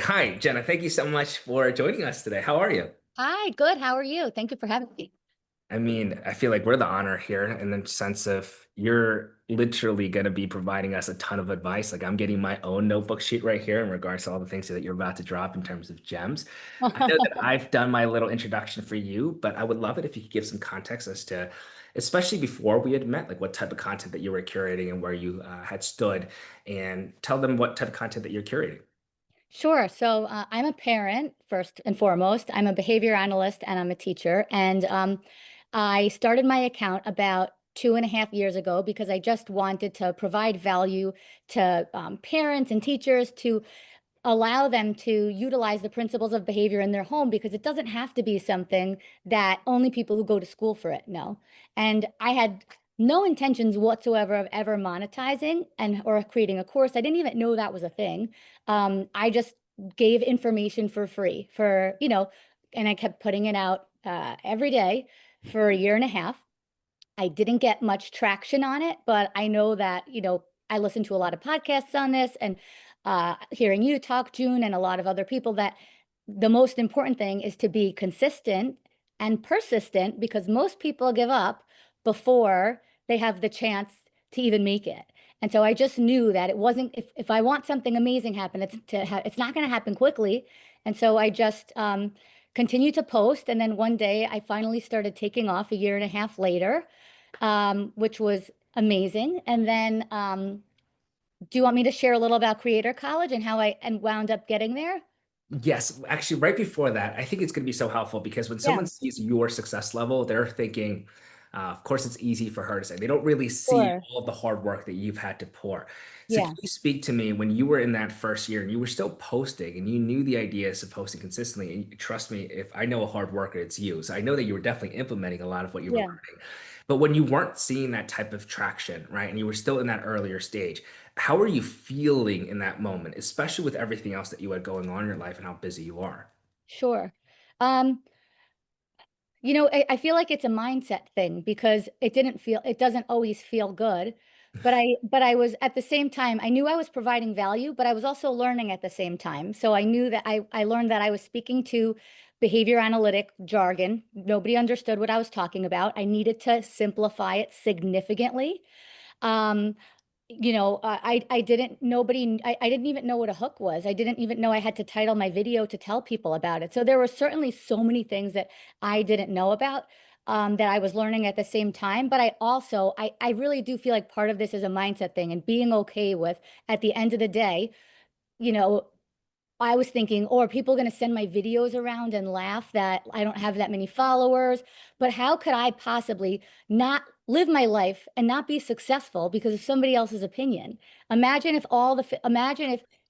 Hi, Jenna. Thank you so much for joining us today. How are you? Hi, good. How are you? Thank you for having me. I mean, I feel like we're the honor here in the sense of you're literally going to be providing us a ton of advice. Like I'm getting my own notebook sheet right here in regards to all the things that you're about to drop in terms of gems. I know that I've done my little introduction for you, but I would love it if you could give some context as to, especially before we had met, like what type of content that you were curating and where you had stood, and tell them what type of content that you're curating. Sure. I'm a parent, first and foremost. I'm a behavior analyst and I'm a teacher. I started my account about 2.5 years ago because I just wanted to provide value to parents and teachers to allow them to utilize the principles of behavior in their home because it doesn't have to be something that only people who go to school for it know. And I had no intentions whatsoever of ever monetizing and or creating a course. I didn't even know that was a thing. I just gave information for free and I kept putting it out every day for a year and a half. I didn't get much traction on it, but I know that, I listened to a lot of podcasts on this and hearing you talk, June, and a lot of other people that the most important thing is to be consistent and persistent because most people give up before they have the chance to even make it. And so I just knew that it wasn't, if I want something amazing happen, it's not going to happen quickly. And so I just continued to post. And then one day I finally started taking off a year and a half later, which was amazing. And then, do you want me to share a little about Creator College and how I and wound up getting there? Yes, actually, right before that, I think it's going to be so helpful because when Yeah, someone sees your success level, they're thinking, of course, it's easy for her to say. They don't really see sure. all of the hard work that you've had to pour. So, can Yeah, you speak to me when you were in that first year and you were still posting and you knew the ideas of posting consistently? And trust me, if I know a hard worker, it's you. So, I know that you were definitely implementing a lot of what you were yeah. learning. But when you weren't seeing that type of traction, right, and you were still in that earlier stage, how are you feeling in that moment, especially with everything else that you had going on in your life and how busy you are? Sure. Um, I feel like it's a mindset thing because it doesn't always feel good. But I was at the same time, I knew I was providing value, but I was also learning at the same time. So I knew that I learned that I was speaking to behavior analytic jargon. Nobody understood what I was talking about. I needed to simplify it significantly. Um, I didn't nobody I didn't even know what a hook was. I didn't even know I had to title my video to tell people about it. So there were certainly so many things that I didn't know about, that I was learning at the same time. But I really do feel like part of this is a mindset thing and being okay with at the end of the day, you know, I was thinking, oh, are people going to send my videos around and laugh that I don't have that many followers? But how could I possibly not live my life and not be successful because of somebody else's opinion? Imagine if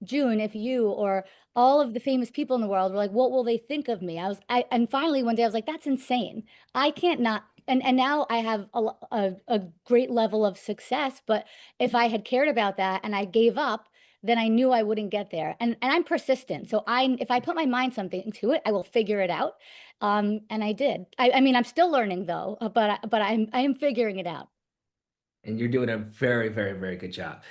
June, if you or all of the famous people in the world were like, what will they think of me? And finally one day I was like, that's insane. I can't not. And now I have a great level of success. But if I had cared about that and I gave up, then I knew I wouldn't get there. And I'm persistent. So if I put my mind something to it, I will figure it out. And I did. I mean, I'm still learning though, but I am figuring it out. And you're doing a very, very, very good job.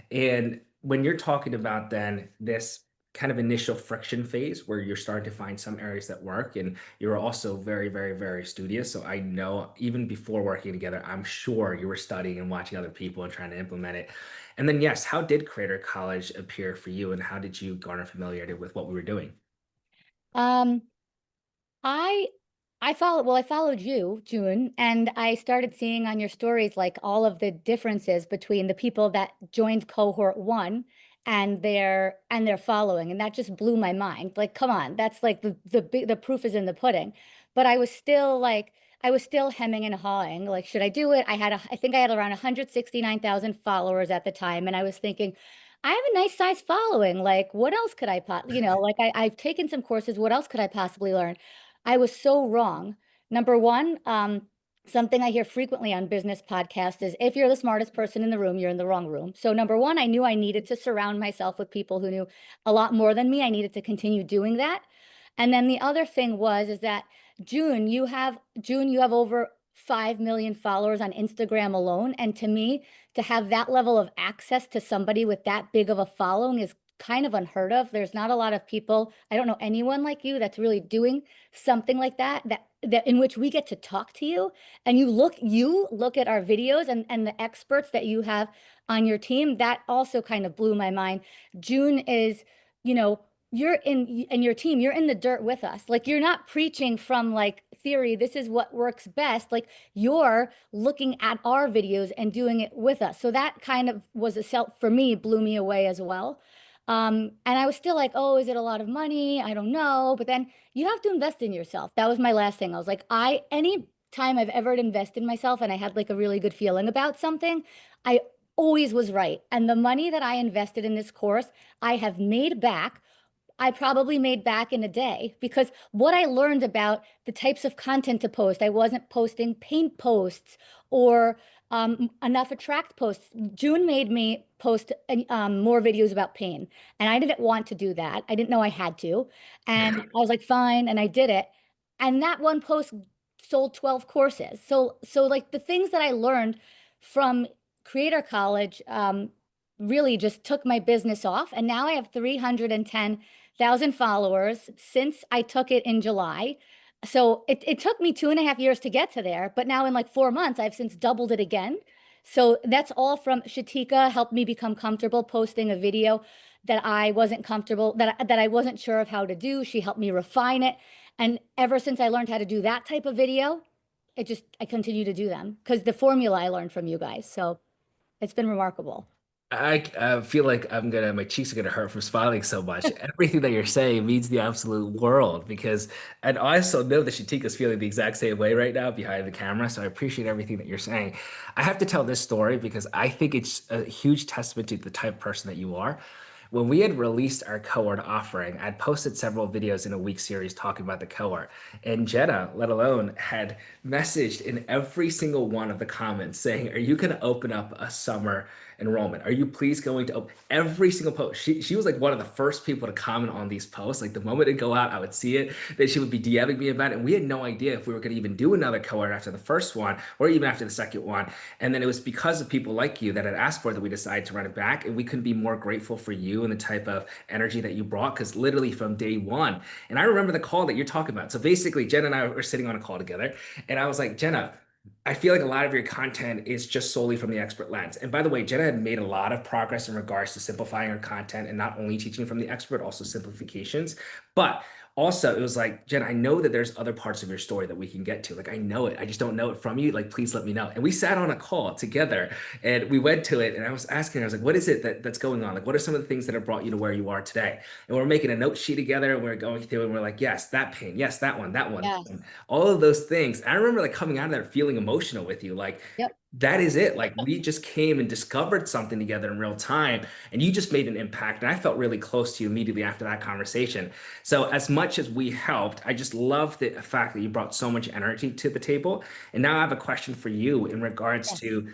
And when you're talking about then this kind of initial friction phase where you're starting to find some areas that work, and you're also very, very, very studious. So I know even before working together, I'm sure you were studying and watching other people and trying to implement it. And then, yes, how did Creator College appear for you, and how did you garner familiarity with what we were doing? Um, I I followed you, June, and I started seeing on your stories like all of the differences between the people that joined cohort one and their following. And that just blew my mind. Like, come on, that's like the proof is in the pudding. But I was still hemming and hawing. Like, should I do it? I think I had around 169,000 followers at the time. And I was thinking, I have a nice size following. Like, what else could I've taken some courses. What else could I possibly learn? I was so wrong. Number one, something I hear frequently on business podcasts is if you're the smartest person in the room, you're in the wrong room. So number one, I knew I needed to surround myself with people who knew a lot more than me. I needed to continue doing that. And then the other thing is that June, you have over 5 million followers on Instagram alone. And to me, to have that level of access to somebody with that big of a following is kind of unheard of. There's not a lot of people. I don't know anyone like you that's really doing something like that, that in which we get to talk to you and you look at our videos and the experts that you have on your team. That also kind of blew my mind. June is, you know, you're in and your team, you're in the dirt with us. Like you're not preaching from like theory, this is what works best. Like you're looking at our videos and doing it with us. So that kind of was a self for me, blew me away as well. And I was still like, oh, is it a lot of money? I don't know. But then you have to invest in yourself. That was my last thing. I was like, any time I've ever invested in myself and I had like a really good feeling about something, I always was right. And the money that I invested in this course, I have made back. I probably made back in a day because what I learned about the types of content to post, I wasn't posting paint posts or enough attract posts. June made me post more videos about pain, and I didn't want to do that. I didn't know I had to, and I was like, fine, and I did it. And that one post sold 12 courses. So like the things that I learned from Creator College really just took my business off, and now I have 310,000 followers since I took it in July. So it took me 2.5 years to get to there, but now in like 4 months, I've since doubled it again. So that's all from Shatika helped me become comfortable posting a video that I wasn't comfortable, that I wasn't sure of how to do. She helped me refine it. And ever since I learned how to do that type of video, I continue to do them because the formula I learned from you guys. So it's been remarkable. I feel like my cheeks are gonna hurt from smiling so much. Everything that you're saying means the absolute world because, and I also know that Shatika's feeling the exact same way right now behind the camera. So I appreciate everything that you're saying. I have to tell this story because I think it's a huge testament to the type of person that you are. When we had released our cohort offering, I'd posted several videos in a week series talking about the cohort. And Jenna, let alone, had messaged in every single one of the comments saying, are you going to open up a summer enrollment? Are you please going to open every single post? She was like one of the first people to comment on these posts. Like the moment it go out, I would see it. Then she would be DMing me about it. And we had no idea if we were going to even do another cohort after the first one or even after the second one. And then it was because of people like you that had asked for it that we decided to run it back. And we couldn't be more grateful for you and the type of energy that you brought because literally from day one. And I remember the call that you're talking about. So basically, Jenna and I were sitting on a call together. And I was like, Jenna, I feel like a lot of your content is just solely from the expert lens. And by the way, Jenna had made a lot of progress in regards to simplifying her content and not only teaching from the expert, also simplifications. But also, it was like, Jen, I know that there's other parts of your story that we can get to. Like, I know it. I just don't know it from you. Like, please let me know. And we sat on a call together and we went to it. And I was asking her, I was like, what is it that's going on? Like, what are some of the things that have brought you to where you are today? And we're making a note sheet together and we're going through and we're like, yes, that pain. Yes, that one, that one. Yes. And all of those things. I remember like coming out of there feeling emotional with you. Like, Yep. that is it. Like we just came and discovered something together in real time, and you just made an impact. And I felt really close to you immediately after that conversation. So, as much as we helped, I just love the fact that you brought so much energy to the table. And now I have a question for you in regards Yes. to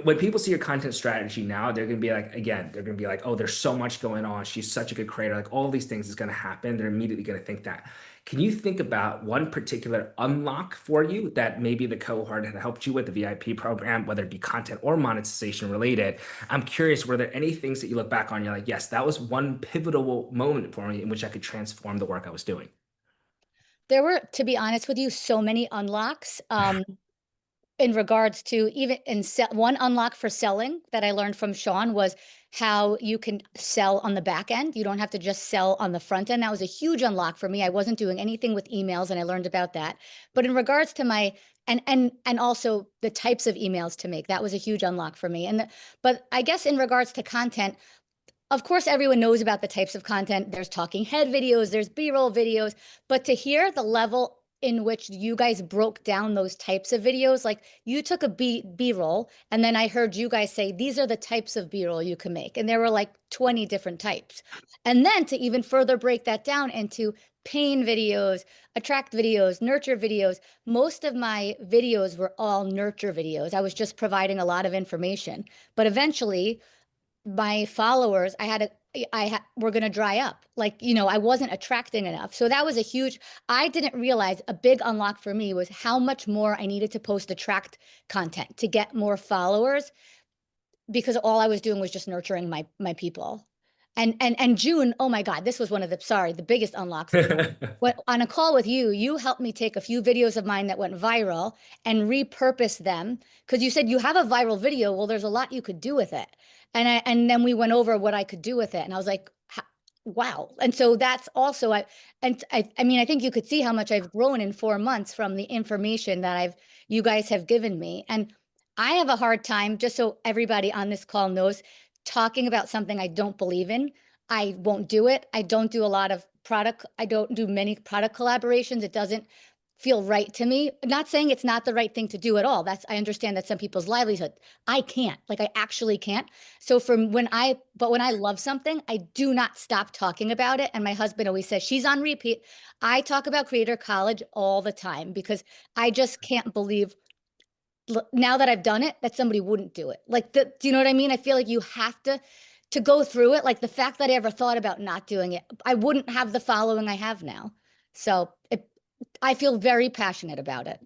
when people see your content strategy now, they're gonna be like, again, they're gonna be like, oh, there's so much going on. She's such a good creator. Like all these things is gonna happen. They're immediately gonna think that. Can you think about one particular unlock for you that maybe the cohort had helped you with the VIP program, whether it be content or monetization related? I'm curious, were there any things that you look back on, you're like, yes, that was one pivotal moment for me in which I could transform the work I was doing? There were, to be honest with you, so many unlocks. In regards to even one unlock for selling that I learned from Sean was how you can sell on the back end. You don't have to just sell on the front end. That was a huge unlock for me. I wasn't doing anything with emails and I learned about that. But in regards to my and also the types of emails to make, that was a huge unlock for me. But I guess in regards to content, of course, everyone knows about the types of content. There's talking head videos, there's B-roll videos, but to hear the level in which you guys broke down those types of videos, like you took a B-roll, and then I heard you guys say, these are the types of B-roll you can make. And there were like 20 different types. And then to even further break that down into pain videos, attract videos, nurture videos, most of my videos were all nurture videos. I was just providing a lot of information. But eventually, my followers, were going to dry up. Like, I wasn't attracting enough. So that was a huge, I didn't realize a big unlock for me was how much more I needed to post attract content to get more followers because all I was doing was just nurturing my people. And June, oh my God, this was one of the biggest unlocks. What on a call with you, you helped me take a few videos of mine that went viral and repurpose them because you said you have a viral video. Well, there's a lot you could do with it. And then we went over what I could do with it. And I was like, wow. And so that's also I mean, I think you could see how much I've grown in 4 months from the information that you guys have given me. And I have a hard time, just so everybody on this call knows, talking about something I don't believe in. I won't do it. I don't do a lot of product. I don't do many product collaborations. It doesn't feel right to me. I'm not saying it's not the right thing to do at all. I understand that's some people's livelihood. I can't, like, I actually can't. So but when I love something, I do not stop talking about it. And my husband always says she's on repeat. I talk about Creator College all the time because I just can't believe now that I've done it, that somebody wouldn't do it. Do you know what I mean? I feel like you have to go through it. Like the fact that I ever thought about not doing it, I wouldn't have the following I have now. So I feel very passionate about it.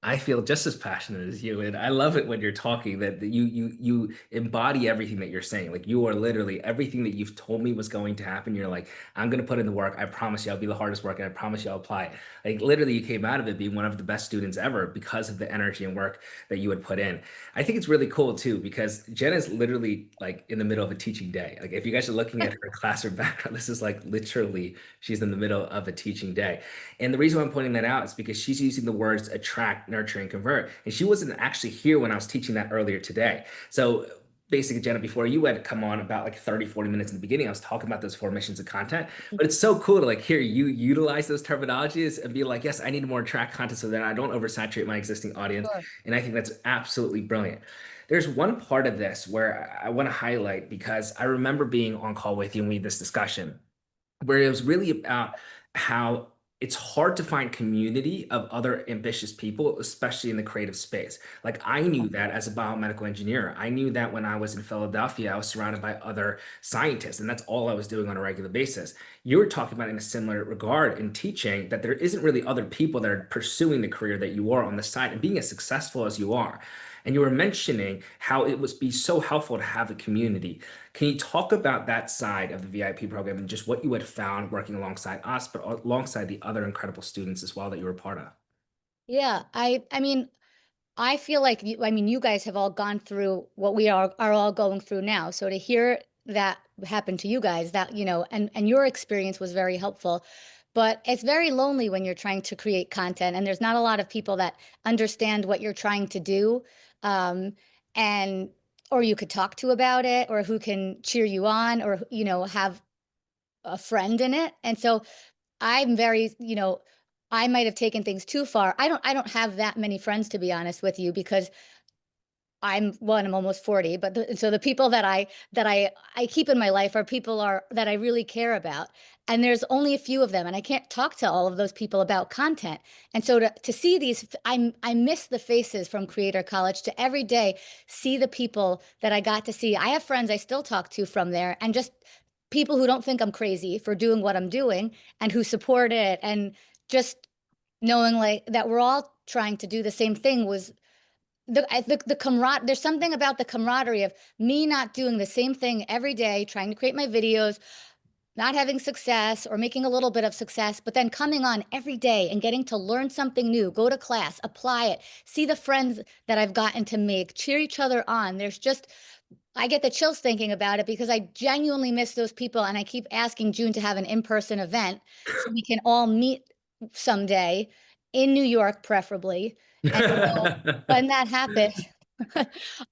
I feel just as passionate as you, and I love it when you're talking that you embody everything that you're saying. Like you are literally everything that you've told me was going to happen. You're like, I'm gonna put in the work. I promise you, I'll be the hardest work, and I promise you, I'll apply it. Like literally, you came out of it being one of the best students ever because of the energy and work that you would put in. I think it's really cool too because Jenna is literally like in the middle of a teaching day. Like if you guys are looking at her classroom background, this is like literally she's in the middle of a teaching day. And the reason why I'm pointing that out is because she's using the words attract, nurture, and convert. And she wasn't actually here when I was teaching that earlier today. So basically, Jenna, before you had come on about like 30, 40 minutes in the beginning, I was talking about those four missions of content. But it's so cool to like hear you utilize those terminologies and be like, yes, I need more track content so that I don't oversaturate my existing audience. Sure. And I think that's absolutely brilliant. There's one part of this where I want to highlight because I remember being on call with you and we had this discussion where it was really about how it's hard to find community of other ambitious people, especially in the creative space. Like I knew that as a biomedical engineer. I knew that when I was in Philadelphia, I was surrounded by other scientists, and that's all I was doing on a regular basis. You were talking about in a similar regard in teaching that there isn't really other people that are pursuing the career that you are on the side and being as successful as you are. And you were mentioning how it would be so helpful to have a community. Can you talk about that side of the VIP program and just what you had found working alongside us, but alongside the other incredible students as well that you were part of? Yeah, I mean, I feel like I mean, you guys have all gone through what we are all going through now. So to hear that happen to you guys, that, and your experience was very helpful. But it's very lonely when you're trying to create content and there's not a lot of people that understand what you're trying to do. Um, and or you could talk to about it or who can cheer you on or, have a friend in it. And so I'm very, I might have taken things too far. I don't have that many friends, to be honest with you, because I'm almost 40, but so the people that I keep in my life are people are that I really care about. And there's only a few of them, and I can't talk to all of those people about content. And so to see I miss the faces from Creator College to every day see the people that I got to see. I have friends I still talk to from there, and just people who don't think I'm crazy for doing what I'm doing and who support it, and just knowing like that we're all trying to do the same thing was the camaraderie. There's something about the camaraderie of me not doing the same thing every day, trying to create my videos, not having success or making a little bit of success, but then coming on every day and getting to learn something new, go to class, apply it, see the friends that I've gotten to make, cheer each other on. I get the chills thinking about it because I genuinely miss those people. And I keep asking June to have an in-person event so we can all meet someday in New York, preferably. And so when that happens,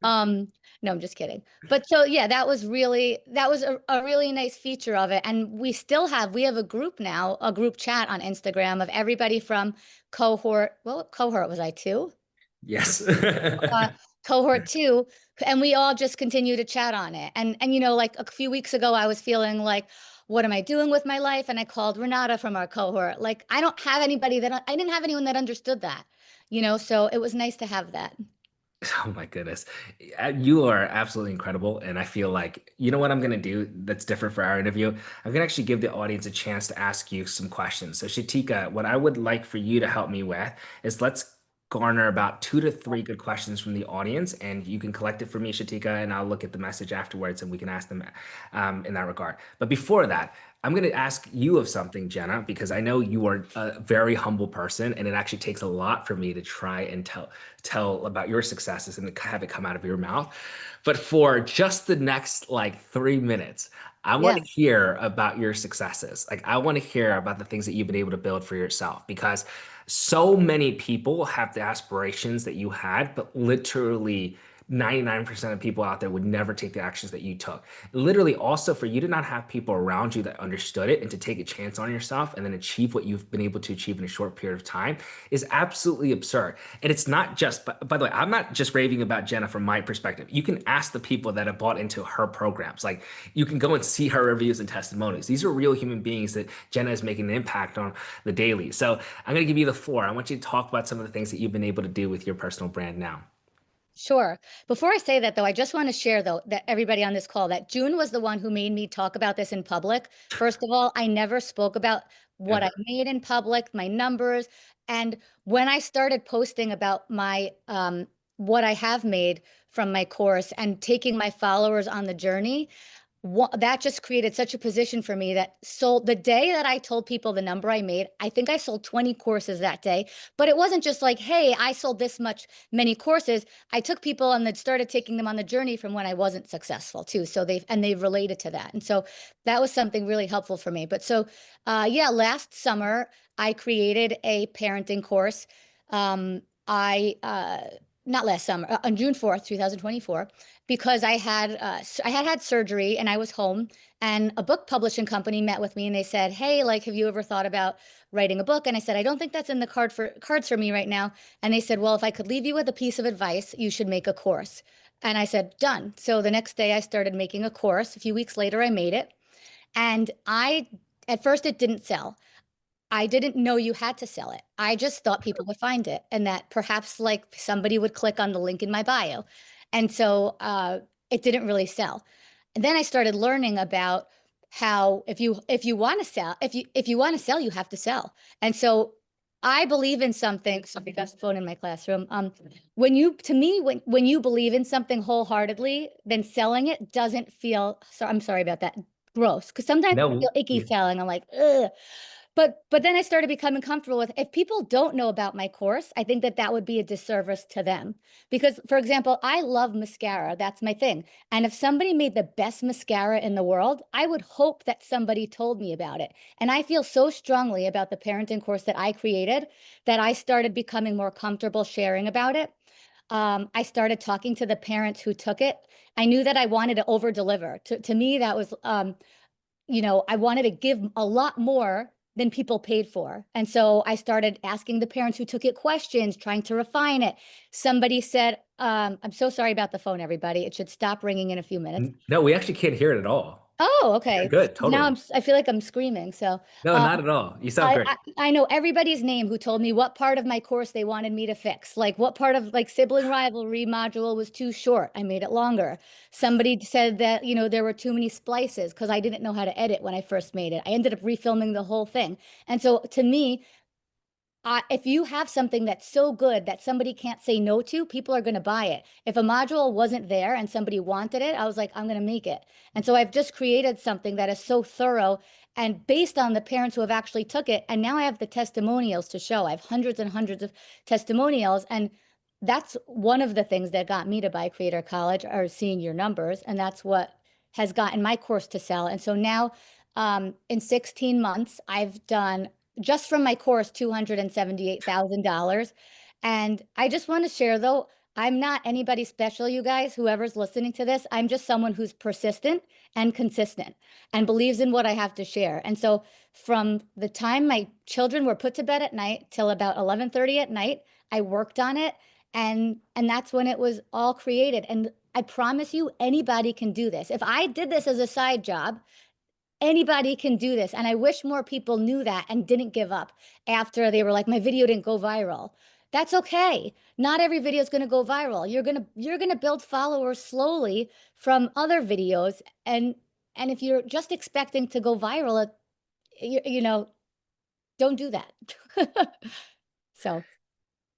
um, no, I'm just kidding. But so yeah, that was a really nice feature of it. And we have a group now, a group chat on Instagram of everybody from what cohort was I, two? Yes. uh, Cohort two, and we all just continue to chat on it. And like a few weeks ago, I was feeling like, what am I doing with my life? And I called Renata from our cohort. Like, I didn't have anyone that understood that, so it was nice to have that. Oh my goodness. You are absolutely incredible. And I feel like, you know what I'm going to do that's different for our interview? I'm going to actually give the audience a chance to ask you some questions. So, Shatika, what I would like for you to help me with is let's garner about 2 to 3 good questions from the audience, and you can collect it for me, Shatika, and I'll look at the message afterwards, and we can ask them in that regard. But before that, I'm going to ask you of something, Jenna, because I know you are a very humble person, and it actually takes a lot for me to try and tell about your successes and to have it come out of your mouth. But for just the next like 3 minutes, I want Yeah. to hear about your successes. Like, I want to hear about the things that you've been able to build for yourself because so many people have the aspirations that you had, but literally 99% of people out there would never take the actions that you took. Literally, also for you to not have people around you that understood it and to take a chance on yourself and then achieve what you've been able to achieve in a short period of time is absolutely absurd. And it's not just, by the way, I'm not just raving about Jenna from my perspective. You can ask the people that have bought into her programs. Like, you can go and see her reviews and testimonies. These are real human beings that Jenna is making an impact on the daily. So I'm going to give you the floor. I want you to talk about some of the things that you've been able to do with your personal brand now. Sure. Before I say that, though, I just want to share, though, that everybody on this call, that June was the one who made me talk about this in public. First of all, I never spoke about what I Ever. made in public, my numbers. And when I started posting about my what I have made from my course and taking my followers on the journey, that just created such a position for me that sold the day that I told people the number I made. I think I sold 20 courses that day, but it wasn't just like, hey, I sold this much many courses. I took people and then started taking them on the journey from when I wasn't successful too. So they've related to that. And so that was something really helpful for me. But so yeah, last summer I created a parenting course. I not last summer, on June 4th, 2024, because I had surgery and I was home, and a book publishing company met with me and they said, "Hey, like, have you ever thought about writing a book?" And I said, "I don't think that's in the cards for me right now." And they said, "Well, if I could leave you with a piece of advice, you should make a course." And I said, "Done." So the next day I started making a course. A few weeks later I made it, and I at first it didn't sell. I didn't know you had to sell it. I just thought people would find it and that perhaps like somebody would click on the link in my bio. And so it didn't really sell. And then I started learning about how if you want to sell, if you want to sell, you have to sell. And so I believe in something. Sorry, got the phone in my classroom. When you to me, when you believe in something wholeheartedly, then selling it doesn't feel, so I'm sorry about that, gross. Because sometimes I feel No, icky selling. I'm like, ugh. But then I started becoming comfortable with, if people don't know about my course, I think that that would be a disservice to them. Because, for example, I love mascara. That's my thing. And if somebody made the best mascara in the world, I would hope that somebody told me about it. And I feel so strongly about the parenting course that I created that I started becoming more comfortable sharing about it. I started talking to the parents who took it. I knew that I wanted to over deliver. To me, that was I wanted to give a lot more than people paid for. And so I started asking the parents who took it questions, trying to refine it. Somebody said, I'm so sorry about the phone, everybody. It should stop ringing in a few minutes. no, we actually can't hear it at all. Oh, You're okay. good, Now totally. I feel like I'm screaming. So No, um, not at all. You sound I, great. I I know everybody's name who told me what part of my course they wanted me to fix. Like what part of like sibling rivalry module was too short. I made it longer. Somebody said that, there were too many splices because I didn't know how to edit when I first made it. I ended up refilming the whole thing. And so to me, if you have something that's so good that somebody can't say no to, people are going to buy it. If a module wasn't there and somebody wanted it, I was like, I'm going to make it. And so I've just created something that is so thorough and based on the parents who have actually took it. And now I have the testimonials to show. I have hundreds and hundreds of testimonials. And that's one of the things that got me to buy Creator College, are seeing your numbers. And that's what has gotten my course to sell. And so now, in 16 months, I've done, just from my course, $278,000. And I just want to share, though, I'm not anybody special, you guys, whoever's listening to this. I'm just someone who's persistent and consistent and believes in what I have to share. And so from the time my children were put to bed at night till about 11:30 at night, I worked on it, and that's when it was all created. And I promise you, anybody can do this. If I did this as a side job, anybody can do this. And I wish more people knew that and didn't give up after they were like, my video didn't go viral. That's okay. Not every video is going to go viral. You're going to build followers slowly from other videos, and if you're just expecting to go viral, you know, don't do that. So,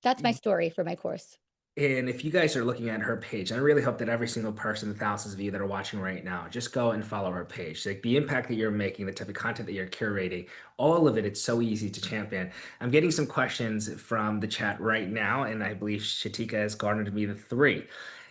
That's my story for my course. And if you guys are looking at her page, I really hope that every single person, the thousands of you that are watching right now, just go and follow her page. Like the impact that you're making, the type of content that you're curating, all of it, it's so easy to champion. I'm getting some questions from the chat right now, and I believe Shatika has garnered me the three.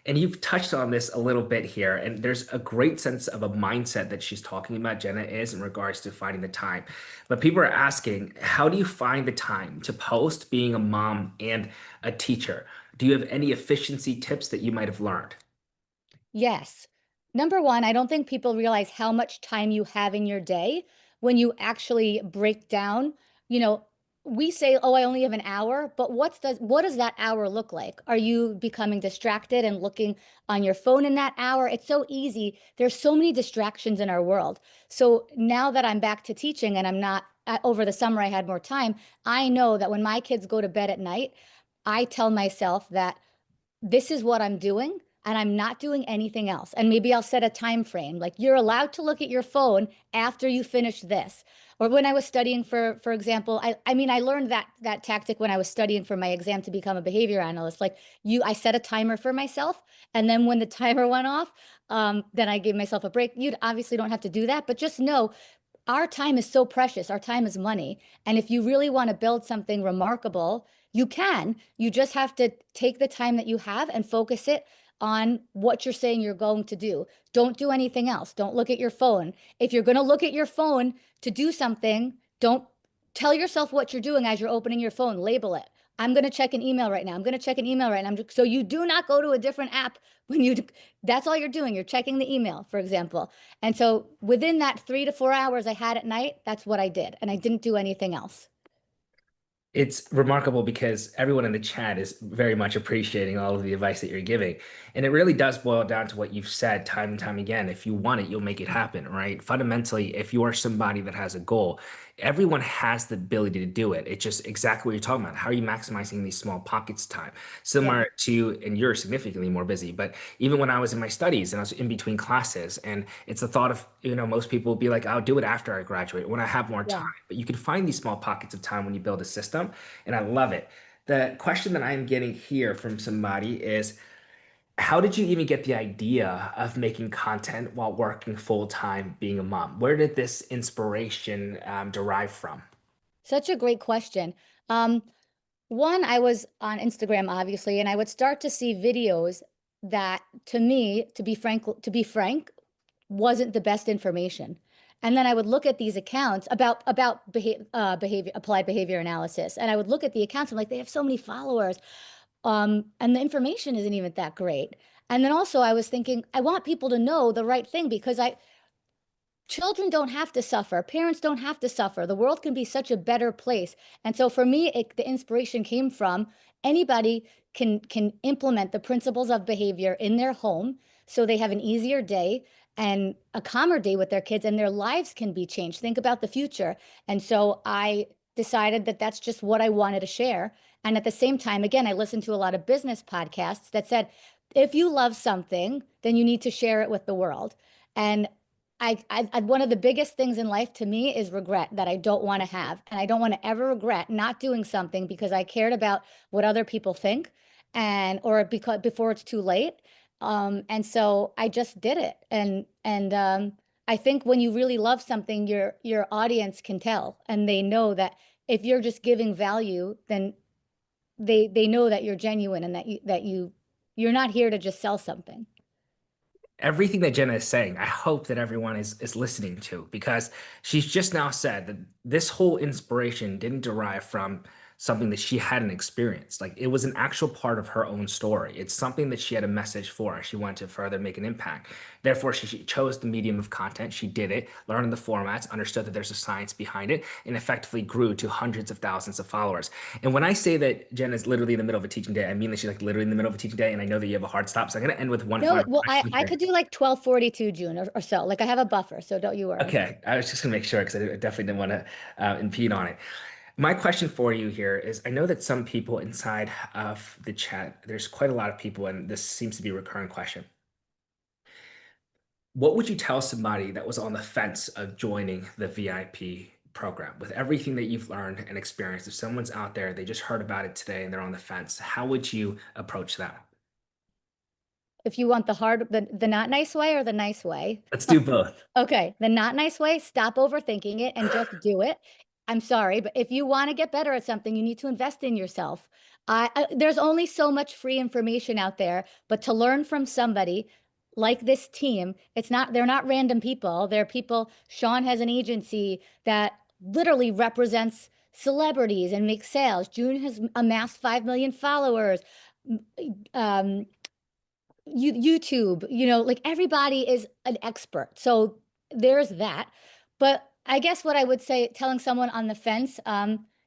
And you've touched on this a little bit here, and there's a great sense of a mindset that she's talking about, Jenna is, in regards to finding the time. But people are asking, how do you find the time to post being a mom and a teacher? Do you have any efficiency tips that you might have learned? Yes. Number one, I don't think people realize how much time you have in your day when you actually break down, you know, we say, "Oh, I only have an hour," but what does that hour look like? Are you becoming distracted and looking on your phone in that hour? It's so easy. There's so many distractions in our world. So now that I'm back to teaching and I'm not over the summer I had more time, I know that when my kids go to bed at night, I tell myself that this is what I'm doing and I'm not doing anything else. And maybe I'll set a time frame. Like you're allowed to look at your phone after you finish this. Or when I was studying for example, I mean I learned that tactic when I was studying for my exam to become a behavior analyst. Like I set a timer for myself and then when the timer went off, then I gave myself a break. You obviously don't have to do that, but just know our time is so precious. Our time is money. And if you really want to build something remarkable, you can. You just have to take the time that you have and focus it on what you're saying you're going to do. Don't do anything else. Don't look at your phone. If you're going to look at your phone to do something, don't tell yourself what you're doing as you're opening your phone. Label it. I'm going to check an email right now. I'm going to check an email right now. So you do not go to a different app when that's all you're doing. You're checking the email, for example. And so within that 3 to 4 hours I had at night, that's what I did. And I didn't do anything else. It's remarkable because everyone in the chat is very much appreciating all of the advice that you're giving. And it really does boil down to what you've said time and time again. If you want it, you'll make it happen, right? Fundamentally, if you are somebody that has a goal, everyone has the ability to do it. It's just exactly what you're talking about. How are you maximizing these small pockets of time? Yeah. Similar to, and you're significantly more busy, but even when I was in my studies and I was in between classes, and it's the thought of, most people will be like, I'll do it after I graduate when I have more Yeah. time. But you can find these small pockets of time when you build a system, and I love it. The question that I'm getting here from somebody is, how did you even get the idea of making content while working full time being a mom? Where did this inspiration derive from? Such a great question. Um, One, I was on Instagram, obviously, and I would start to see videos that to me, to be frank, wasn't the best information. And then I would look at these accounts about behavior, applied behavior analysis, and I would look at the accounts. I'm like, they have so many followers, and the information isn't even that great. And then also, I was thinking, I want people to know the right thing because I children don't have to suffer. Parents don't have to suffer. The world can be such a better place. And so for me, the inspiration came from anybody can implement the principles of behavior in their home so they have an easier day and a calmer day with their kids and their lives can be changed. Think about the future. And so I decided that that's just what I wanted to share. And at the same time, again, I listened to a lot of business podcasts that said, if you love something, then you need to share it with the world. And one of the biggest things in life to me is regret that I don't want to have. And I don't want to ever regret not doing something because I cared about what other people think or because before it's too late. And so I just did it. And I think when you really love something, your audience can tell and they know that if you're just giving value, then they know that you're genuine and you're not here to just sell something. Everything that Jenna is saying, I hope that everyone is listening to, because she's just now said that this whole inspiration didn't derive from something that she hadn't experienced. Like it was an actual part of her own story. It's something that she had a message for. She wanted to further make an impact. Therefore, she chose the medium of content. She did it, learned the formats, understood that there's a science behind it, and effectively grew to hundreds of thousands of followers. And when I say that Jen is literally in the middle of a teaching day, I mean that she's like literally in the middle of a teaching day. And I know that you have a hard stop. So I'm going to end with one No, final well, question I here. could do like 12:42 June or so. Like I have a buffer, so don't you worry. Okay, I was just gonna make sure because I definitely didn't want to impede on it. My question for you here is, I know that some people inside of the chat, there's quite a lot of people, and this seems to be a recurring question. What would you tell somebody that was on the fence of joining the VIP program with everything that you've learned and experienced? If someone's out there, they just heard about it today and they're on the fence, how would you approach that? If you want the not nice way or the nice way. Let's do both. Okay, the not nice way, stop overthinking it and just do it. I'm sorry, but if you want to get better at something, you need to invest in yourself. There's only so much free information out there, but to learn from somebody like this team, they're not random people. They're people. Sean has an agency that literally represents celebrities and makes sales. June has amassed 5 million followers. Um, YouTube, like everybody is an expert. So there's that. But I guess what I would say, telling someone on the fence,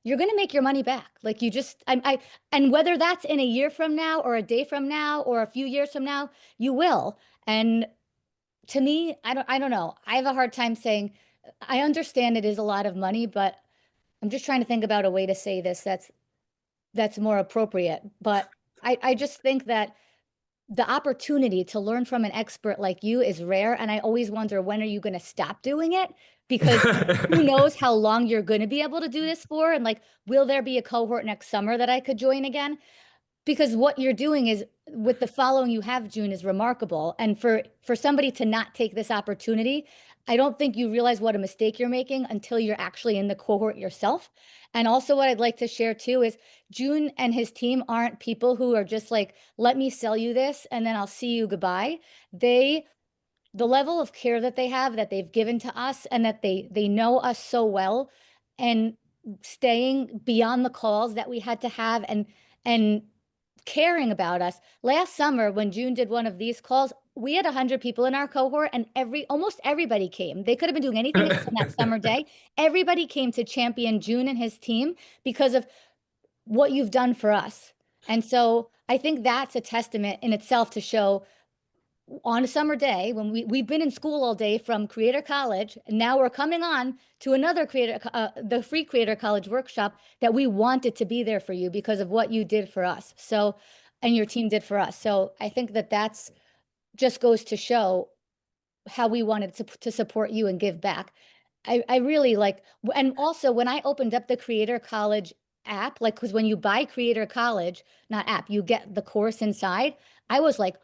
you're going to make your money back. Like you just, and whether that's in a year from now or a day from now or a few years from now, you will. And to me, I don't know. I have a hard time saying, I understand it is a lot of money, but I'm just trying to think about a way to say this that's more appropriate. But I just think that the opportunity to learn from an expert like you is rare. And I always wonder, when are you going to stop doing it? Because who knows how long you're going to be able to do this for? And like, will there be a cohort next summer that I could join again? Because what you're doing is with the following you have, June, is remarkable. And for somebody to not take this opportunity, I don't think you realize what a mistake you're making until you're actually in the cohort yourself. And also what I'd like to share too is June and his team aren't people who are just like, let me sell you this and then I'll see you goodbye. They The level of care that they have, that they've given to us, and that they know us so well, and staying beyond the calls that we had to have, and caring about us. Last summer, when June did one of these calls, we had 100 people in our cohort, and almost everybody came. They could have been doing anything else on that summer day. Everybody came to champion June and his team because of what you've done for us. And so I think that's a testament in itself to show, on a summer day when we've been in school all day from Creator College, and now we're coming on to another the free Creator College workshop, that we wanted to be there for you because of what you did for us. So, and your team did for us. So I think that that's just goes to show how we wanted to support you and give back. I really like, and also when I opened up the Creator College app, like, because when you buy Creator College, not app, you get the course inside. I was like,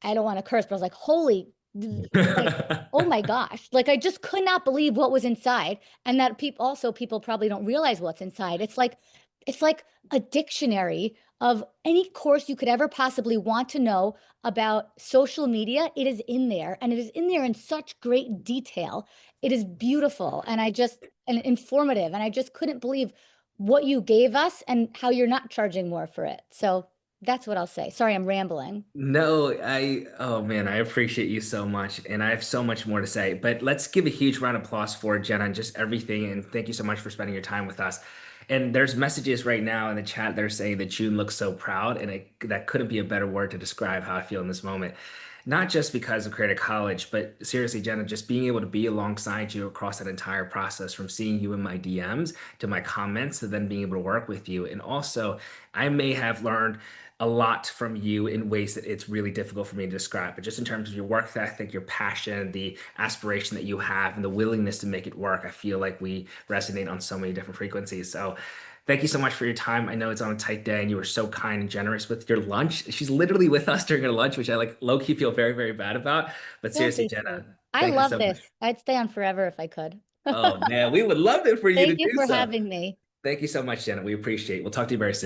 I don't want to curse, but I was like, holy, like, oh my gosh. Like, I just could not believe what was inside. And that people probably don't realize what's inside. It's like a dictionary of any course you could ever possibly want to know about social media. It is in there, and it is in there in such great detail. It is beautiful and informative. And I just couldn't believe what you gave us and how you're not charging more for it. So that's what I'll say. Sorry, I'm rambling. No, oh man, I appreciate you so much. And I have so much more to say. But let's give a huge round of applause for Jenna and just everything. And thank you so much for spending your time with us. And there's messages right now in the chat that are saying that June looks so proud. And that couldn't be a better word to describe how I feel in this moment. Not just because of Creative College, but seriously, Jenna, just being able to be alongside you across that entire process, from seeing you in my DMs to my comments to then being able to work with you. And also, I may have learned a lot from you in ways that it's really difficult for me to describe. But just in terms of your work ethic, your passion, the aspiration that you have, and the willingness to make it work, I feel like we resonate on so many different frequencies. So thank you so much for your time. I know it's on a tight day and you were so kind and generous with your lunch. She's literally with us during her lunch, which I like low-key feel very, very bad about. But Don't seriously, be silly. Jenna, I thank you love so much. this. I'd stay on forever if I could. Oh man, we would love it for you to Thank you do for so. having me. Thank you so much, Jenna. We appreciate it. We'll talk to you very soon.